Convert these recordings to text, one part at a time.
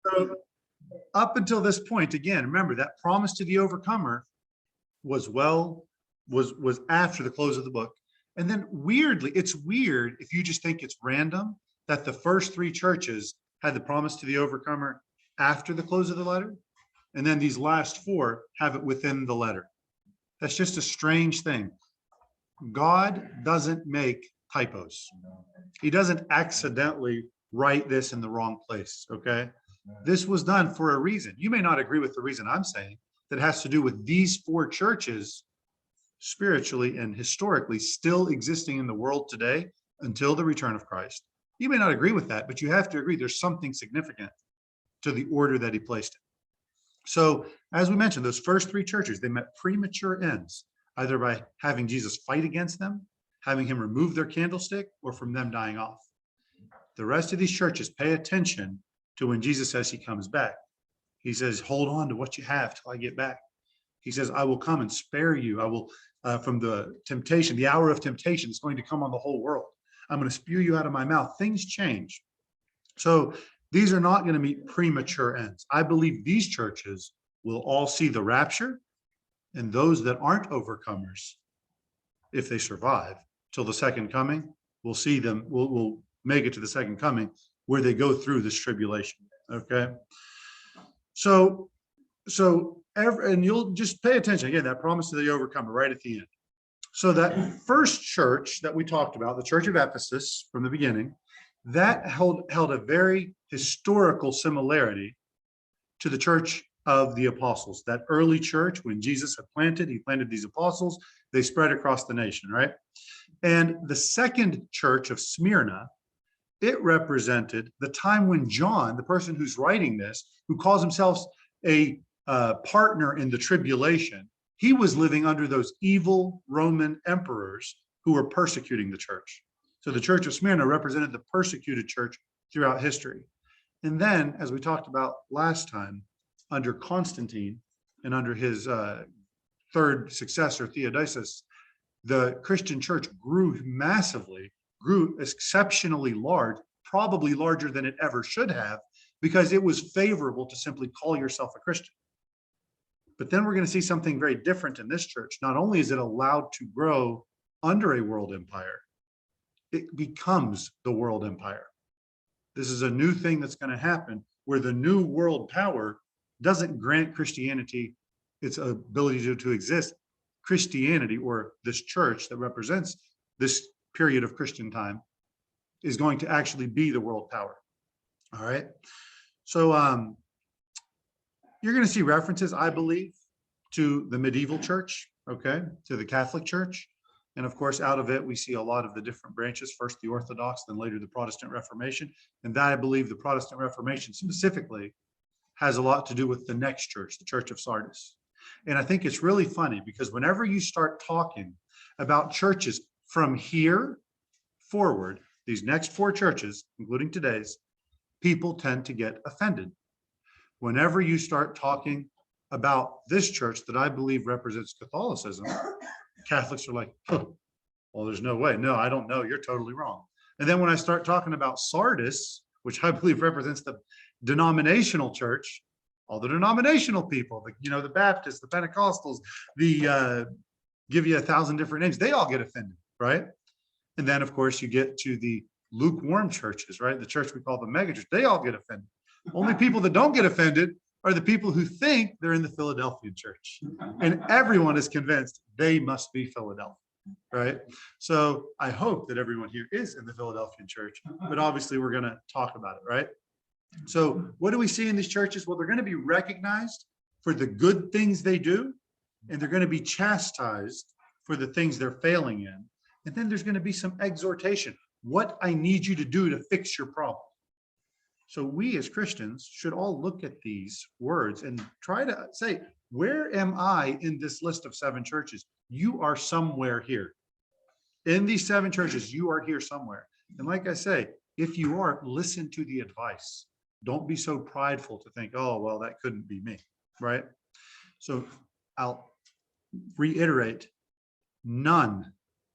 So up until this point, again, remember that promise to the overcomer was after the close of the book. And then weirdly, it's weird if you just think it's random that the first three churches had the promise to the overcomer after the close of the letter. And then these last four have it within the letter. That's just a strange thing. God doesn't make typos. He doesn't accidentally write this in the wrong place, okay? This was done for a reason. You may not agree with the reason I'm saying that has to do with these four churches spiritually and historically still existing in the world today until the return of Christ. You may not agree with that, but you have to agree there's something significant to the order that he placed it. So as we mentioned, those first three churches, they met premature ends, either by having Jesus fight against them, having him remove their candlestick, or from them dying off. The rest of these churches pay attention to when Jesus says he comes back. He says, hold on to what you have till I get back. He says, I will come and spare you. I will, from the temptation, the hour of temptation is going to come on the whole world. I'm going to spew you out of my mouth. Things change. So these are not going to meet premature ends. I believe these churches will all see the rapture, and those that aren't overcomers, if they survive till the second coming, we'll see them, we'll make it to the second coming where they go through this tribulation. Okay. And you'll just pay attention again, that promise to the overcomer right at the end. So that first church that we talked about, the church of Ephesus from the beginning, that held a very historical similarity to the church of the apostles. That early church, when Jesus had planted, he planted these apostles, they spread across the nation, right? And the second church of Smyrna, it represented the time when John, the person who's writing this, who calls himself a partner in the tribulation, he was living under those evil Roman emperors who were persecuting the church. So the church of Smyrna represented the persecuted church throughout history. And then, as we talked about last time, under Constantine and under his third successor, Theodosius, the Christian church grew massively, grew exceptionally large, probably larger than it ever should have, because it was favorable to simply call yourself a Christian. But then we're going to see something very different in this church. Not only is it allowed to grow under a world empire, it becomes the world empire. This is a new thing that's going to happen where the new world power doesn't grant Christianity its ability to exist. Christianity, or this church that represents this period of Christian time, is going to actually be the world power. All right. So you're going to see references, I believe, to the medieval church, okay, to the Catholic Church. And of course, out of it, we see a lot of the different branches, first the Orthodox, then later the Protestant Reformation. And that, I believe, the Protestant Reformation specifically has a lot to do with the next church, the Church of Sardis. And I think it's really funny because whenever you start talking about churches from here forward, these next four churches, including today's, people tend to get offended. Whenever you start talking about this church that I believe represents Catholicism, Catholics are like, oh, well, there's no way. No, I don't know. You're totally wrong. And then when I start talking about Sardis, which I believe represents the denominational church, all the denominational people, the Baptists, the Pentecostals, give you 1,000 different names, they all get offended, right? And then, of course, you get to the lukewarm churches, right? The church we call the megachurch, they all get offended. Only people that don't get offended are the people who think they're in the Philadelphian church. And everyone is convinced they must be Philadelphia, right? So I hope that everyone here is in the Philadelphian church, but obviously we're going to talk about it, right? So what do we see in these churches? Well, they're going to be recognized for the good things they do, and they're going to be chastised for the things they're failing in. And then there's going to be some exhortation. What I need you to do to fix your problem. So we as Christians should all look at these words and try to say, where am I in this list of 7 churches? You are somewhere here. In these 7 churches, you are here somewhere. And like I say, if you are, listen to the advice. Don't be so prideful to think, oh, well, that couldn't be me, right? So I'll reiterate, none,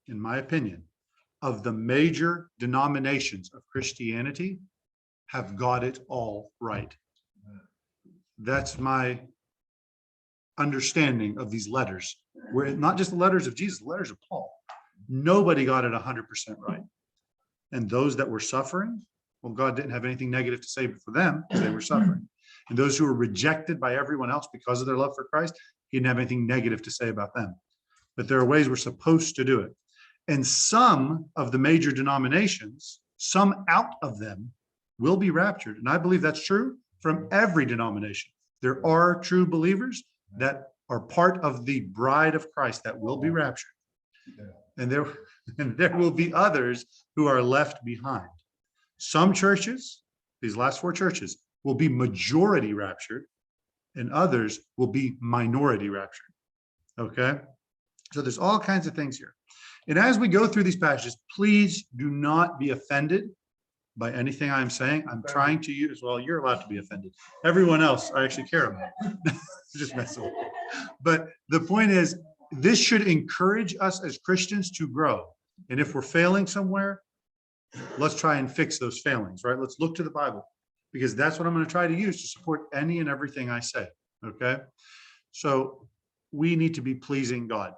in my opinion, of the major denominations of Christianity have got it all right. That's my understanding of these letters, where not just the letters of Jesus, the letters of Paul. Nobody got it 100% right. And those that were suffering, well, God didn't have anything negative to say for them because they were suffering. And those who were rejected by everyone else because of their love for Christ, he didn't have anything negative to say about them. But there are ways we're supposed to do it. And some of the major denominations, some out of them will be raptured. And I believe that's true from every denomination. There are true believers that are part of the bride of Christ that will be raptured. And there will be others who are left behind. Some churches, these last four churches, will be majority raptured, and others will be minority raptured. Okay? So there's all kinds of things here. And as we go through these passages, please do not be offended by anything I'm saying. I'm trying to use, well, you're allowed to be offended. Everyone else I actually care about. Just messing with you. But the point is, this should encourage us as Christians to grow. And if we're failing somewhere, let's try and fix those failings, right? Let's look to the Bible, because that's what I'm going to try to use to support any and everything I say. Okay? So we need to be pleasing God.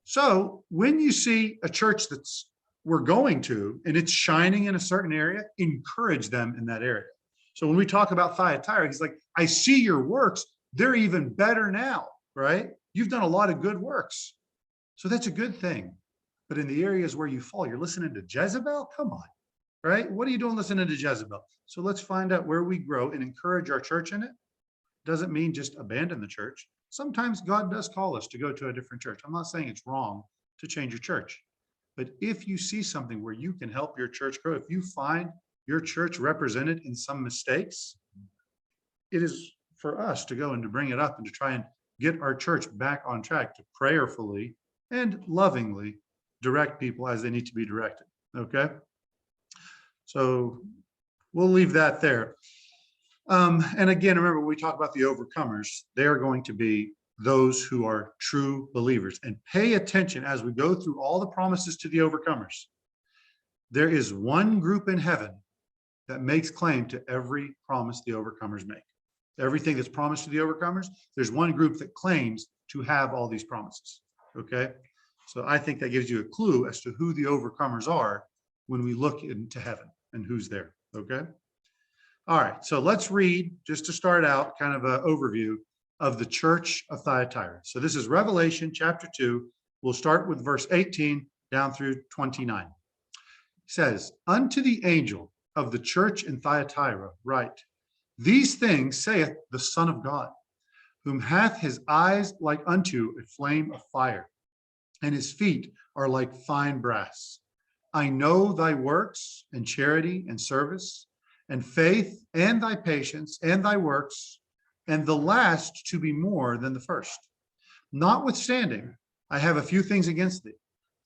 So when you see a church that's we're going to, and it's shining in a certain area, encourage them in that area. So when we talk about Thyatira, he's like, I see your works. They're even better now, right? You've done a lot of good works. So that's a good thing. But in the areas where you fall, you're listening to Jezebel? Come on, right? What are you doing listening to Jezebel? So let's find out where we grow and encourage our church in it. Doesn't mean just abandon the church. Sometimes God does call us to go to a different church. I'm not saying it's wrong to change your church. But if you see something where you can help your church grow, if you find your church represented in some mistakes, it is for us to go and to bring it up and to try and get our church back on track, to prayerfully and lovingly direct people as they need to be directed. Okay? So we'll leave that there. And again, remember, when we talk about the overcomers, they are going to be those who are true believers. And pay attention as we go through all the promises to the overcomers. There is one group in heaven that makes claim to every promise the overcomers make. Everything that's promised to the overcomers, there's one group that claims to have all these promises. Okay? So I think that gives you a clue as to who the overcomers are when we look into heaven and who's there. Okay? All right, so let's read, just to start out, kind of an overview of the church of Thyatira. So this is Revelation chapter 2. We'll start with verse 18 down through 29. It says, unto the angel of the church in Thyatira write, these things saith the Son of God, whom hath his eyes like unto a flame of fire, and his feet are like fine brass. I know thy works, and charity, and service, and faith, and thy patience, and thy works, and the last to be more than the first. Notwithstanding, I have a few things against thee,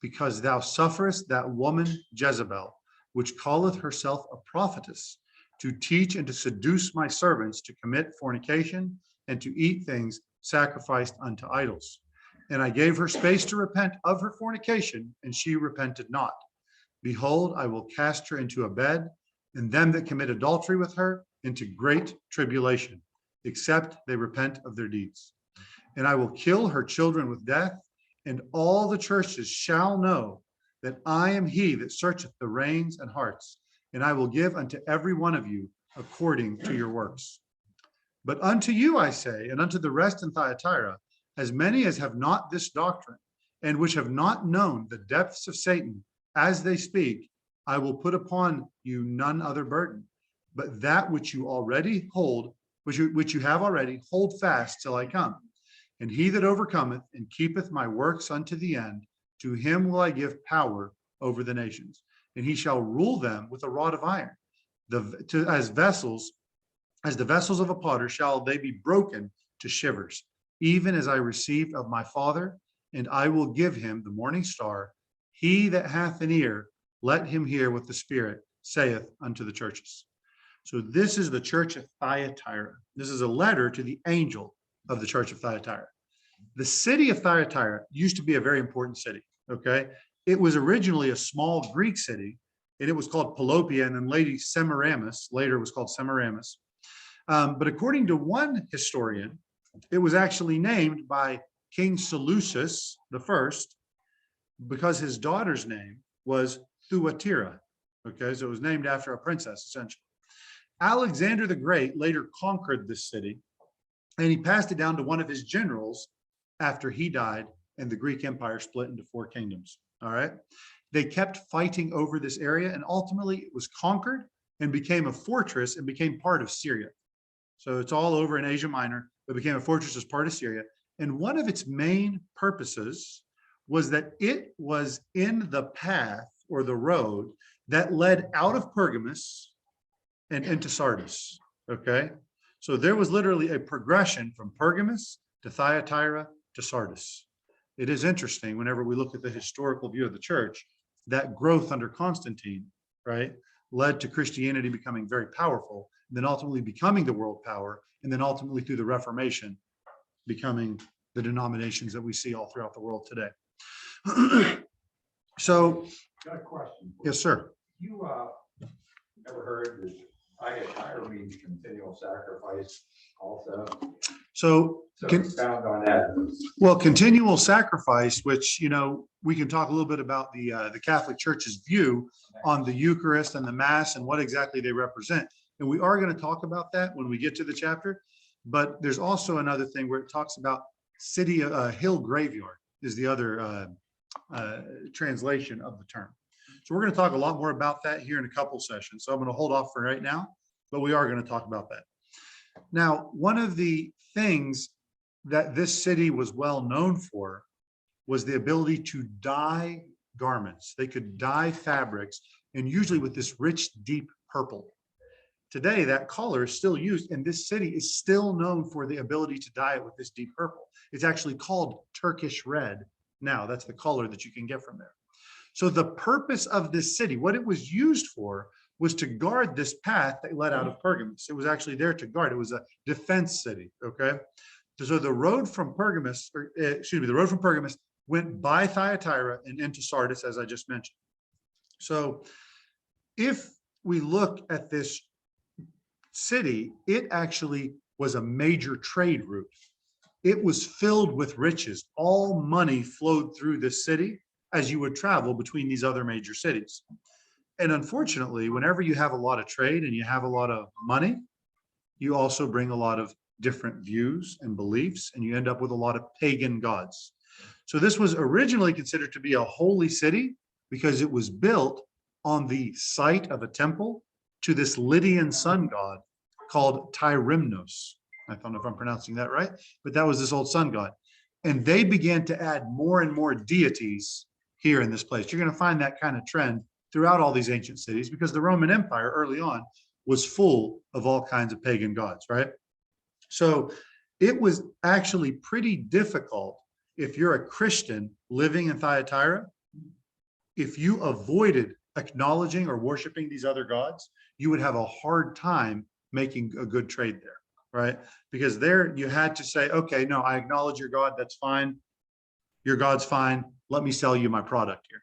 because thou sufferest that woman Jezebel, which calleth herself a prophetess, to teach and to seduce my servants to commit fornication and to eat things sacrificed unto idols. And I gave her space to repent of her fornication, and she repented not. Behold, I will cast her into a bed, and them that commit adultery with her into great tribulation, except they repent of their deeds. And I will kill her children with death, and all the churches shall know that I am he that searcheth the reins and hearts, and I will give unto every one of you according to your works. But unto you I say, and unto the rest in Thyatira, as many as have not this doctrine, and which have not known the depths of Satan, as they speak, I will put upon you none other burden, but that which you already hold, which you have already, hold fast till I come. And he that overcometh and keepeth my works unto the end, to him will I give power over the nations, and he shall rule them with a rod of iron. As the vessels of a potter shall they be broken to shivers, even as I received of my Father, and I will give him the morning star. He that hath an ear, let him hear what the Spirit saith unto the churches. So this is the church of Thyatira. This is a letter to the angel of the church of Thyatira. The city of Thyatira used to be a very important city, okay? It was originally a small Greek city, and it was called Pelopia, and then later Semiramis was called Semiramis. But according to one historian, it was actually named by King Seleucus the First because his daughter's name was Thyatira. Okay, so it was named after a princess, essentially. Alexander the Great later conquered this city, and he passed it down to one of his generals after he died, and the Greek Empire split into 4 kingdoms. All right. They kept fighting over this area, and ultimately it was conquered and became a fortress and became part of Syria. So it's all over in Asia Minor, but became a fortress as part of Syria. And one of its main purposes was that it was in the path or the road that led out of Pergamus and into Sardis. Okay. So there was literally a progression from Pergamus to Thyatira to Sardis. It is interesting whenever we look at the historical view of the church, that growth under Constantine, right, led to Christianity becoming very powerful, then ultimately becoming the world power, and then ultimately through the Reformation, becoming the denominations that we see all throughout the world today. So, Got a question. yes, sir. You ever heard that Thyatira means continual sacrifice also? So, So expound on that. well, continual sacrifice, which, you know, we can talk a little bit about the Catholic Church's view on the Eucharist and the Mass and what exactly they represent. And we are going to talk about that when we get to the chapter. But there's also another thing where it talks about city, hill graveyard is the other translation of the term. So we're going to talk a lot more about that here in a couple sessions. So I'm going to hold off for right now, but we are going to talk about that. Now, one of the things that this city was well known for was the ability to dye garments. They could dye fabrics, and usually with this rich, deep purple. Today, that color is still used, and this city is still known for the ability to dye it with this deep purple. It's actually called Turkish red now. That's the color that you can get from there. So the purpose of this city, what it was used for, was to guard this path that led out of Pergamus. It was actually there to guard. It was a defense city, okay? So the road from Pergamus, the road from Pergamus went by Thyatira and into Sardis, as I just mentioned. So if we look at this city, it actually was a major trade route. It was filled with riches. All money flowed through this city as you would travel between these other major cities. And unfortunately, whenever you have a lot of trade and you have a lot of money, you also bring a lot of different views and beliefs, and you end up with a lot of pagan gods. So this was originally considered to be a holy city because it was built on the site of a temple to this Lydian sun god called Tyrimnos. I don't know if I'm pronouncing that right, but that was this old sun god. And they began to add more and more deities here in this place. You're going to find that kind of trend throughout all these ancient cities because the Roman Empire early on was full of all kinds of pagan gods, right? So it was actually pretty difficult if you're a Christian living in Thyatira, if you avoided acknowledging or worshiping these other gods, you would have a hard time making a good trade there, right? Because there you had to say, okay, no, I acknowledge your God, that's fine. Your God's fine. Let me sell you my product here.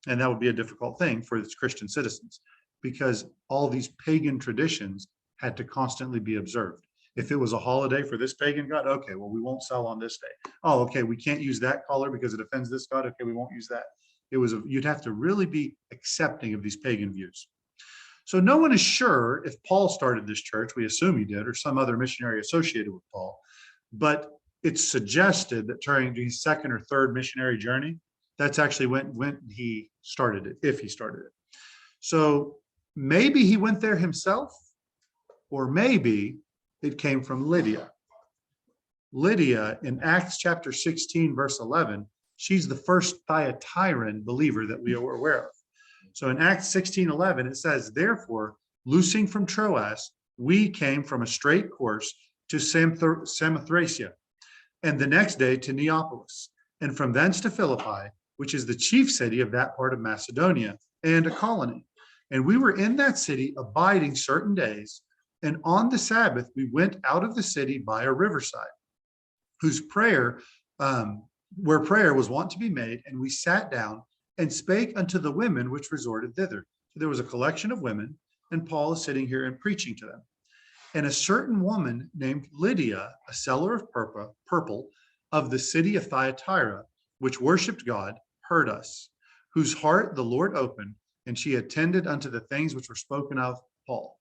And that would be a difficult thing for its Christian citizens because all these pagan traditions had to constantly be observed. If it was a holiday for this pagan god, okay, well, we won't sell on this day. Oh, okay, we can't use that color because it offends this god. Okay, we won't use that. You'd have to really be accepting of these pagan views. So no one is sure if Paul started this church. We assume he did, or some other missionary associated with Paul. But it's suggested that during his second or third missionary journey, that's actually when he started it, if he started it. So maybe he went there himself, or maybe it came from Lydia. Lydia in Acts chapter 16, verse 11, she's the first Thyatiran believer that we are aware of. So in Acts 16:11, it says, therefore, loosing from Troas, we came from a straight course to Samothracia, and the next day to Neapolis, and from thence to Philippi, which is the chief city of that part of Macedonia, and a colony. And we were in that city abiding certain days, and on the Sabbath we went out of the city by a riverside, where prayer was wont to be made, and we sat down and spake unto the women which resorted thither. So there was a collection of women, and Paul is sitting here and preaching to them. And a certain woman named Lydia, a seller of purple of the city of Thyatira, which worshiped God, heard us, whose heart the Lord opened, and she attended unto the things which were spoken of Paul.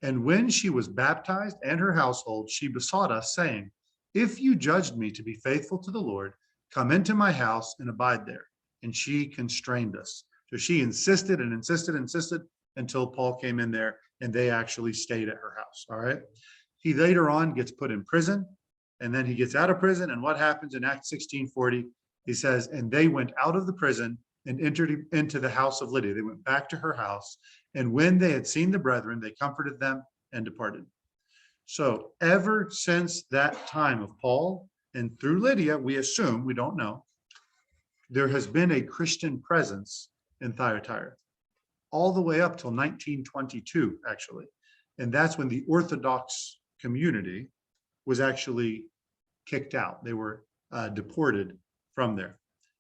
And when she was baptized and her household, she besought us, saying, if you judged me to be faithful to the Lord, come into my house and abide there. And she constrained us. So she insisted and insisted and insisted until Paul came in there, and they actually stayed at her house. All right. He later on gets put in prison, and then he gets out of prison. And what happens in Acts 16:40? He says, and they went out of the prison and entered into the house of Lydia. They went back to her house. And when they had seen the brethren, they comforted them and departed. So ever since that time of Paul and through Lydia, we assume, we don't know, there has been a Christian presence in Thyatira all the way up till 1922, actually. And that's when the Orthodox community was actually kicked out. They were deported from there.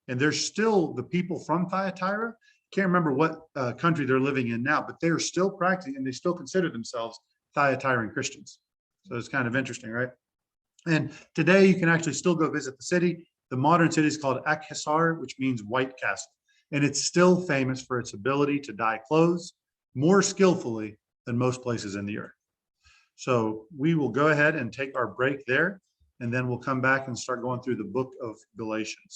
And there's still the people from Thyatira, can't remember what country they're living in now, but they are still practicing and they still consider themselves Thyatiran Christians. So it's kind of interesting, right? And today you can actually still go visit the city. The modern city is called Akhisar, which means White Castle. And it's still famous for its ability to dye clothes more skillfully than most places in the earth. So we will go ahead and take our break there, and then we'll come back and start going through the book of Galatians.